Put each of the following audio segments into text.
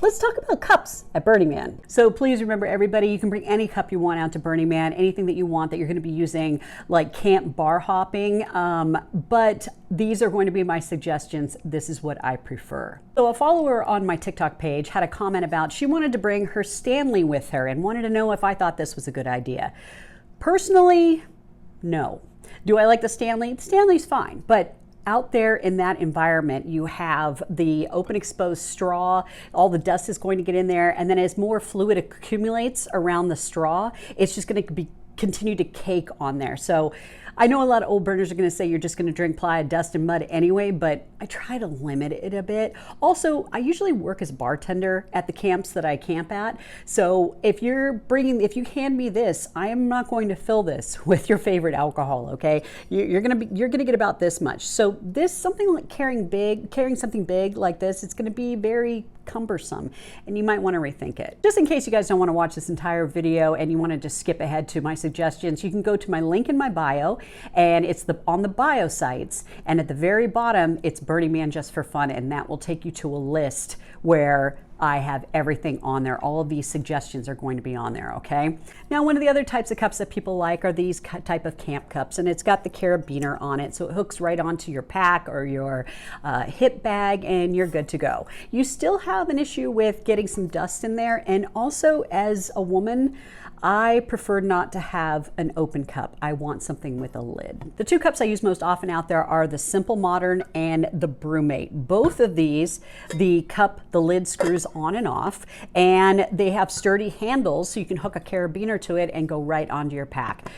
Let's talk about cups at Burning Man. So please remember, everybody, you can bring any cup you want out to Burning Man, anything that you want that you're going to be using, like camp bar hopping. But these are going to be my suggestions. This is what I prefer. So a follower on my TikTok page had a comment about she wanted to bring her Stanley with her and wanted to know if I thought this was a good idea. Personally, no. Do I like the Stanley? The Stanley's fine, but out there in that environment, you have the open exposed straw, all the dust is going to get in there, and then as more fluid accumulates around the straw, it's just going to continue to cake on there. So I know a lot of old burners are going to say you're just going to drink ply of dust and mud anyway, but I try to limit it a bit. Also, I usually work as a bartender at the camps that I camp at. So if you hand me this, I am not going to fill this with your favorite alcohol, okay? You're going to get about this much. So this, something like carrying something big like this, it's going to be very cumbersome, and you might want to rethink it. Just in case you guys don't want to watch this entire video and you want to just skip ahead to my suggestions, you can go to my link in my bio, and it's on the bio sites, and at the very bottom it's Burning Man Just for Fun, and that will take you to a list where I have everything on there. All of these suggestions are going to be on there, okay? Now, one of the other types of cups that people like are these type of camp cups, and it's got the carabiner on it, so it hooks right onto your pack or your hip bag, and you're good to go. You still have an issue with getting some dust in there, and also as a woman, I prefer not to have an open cup. I want something with a lid. The two cups I use most often out there are the Simple Modern and the Brewmate. Both of these, the lid screws on and off, and they have sturdy handles so you can hook a carabiner to it and go right onto your pack.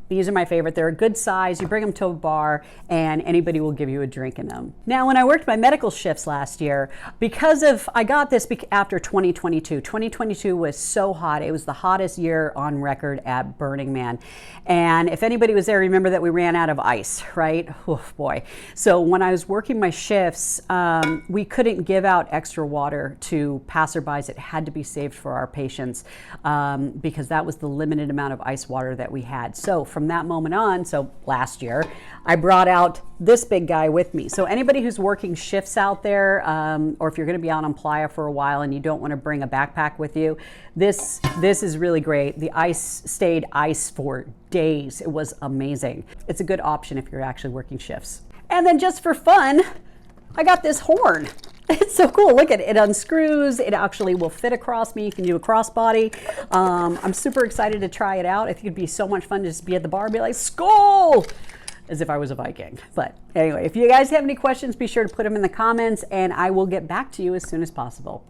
These are my favorite. They're a good size. You bring them to a bar and anybody will give you a drink in them. Now, when I worked my medical shifts last year, I got this after 2022. 2022 was so hot. It was the hottest year on record at Burning Man. And if anybody was there, remember that we ran out of ice, right? Oh boy. So when I was working my shifts, we couldn't give out extra water to passerbys. It had to be saved for our patients because that was the limited amount of ice water that we had. So from that moment on, so last year, I brought out this big guy with me. So anybody who's working shifts out there, or if you're going to be out on playa for a while and you don't want to bring a backpack with you, this is really great. The ice stayed ice for days. It was amazing. It's a good option if you're actually working shifts. And then just for fun, I got this horn. It's so cool. Look at it. It unscrews. It actually will fit across me. You can do a crossbody. I'm super excited to try it out. I think it'd be so much fun to just be at the bar and be like, "Skål!" as if I was a Viking. But anyway, if you guys have any questions, be sure to put them in the comments and I will get back to you as soon as possible.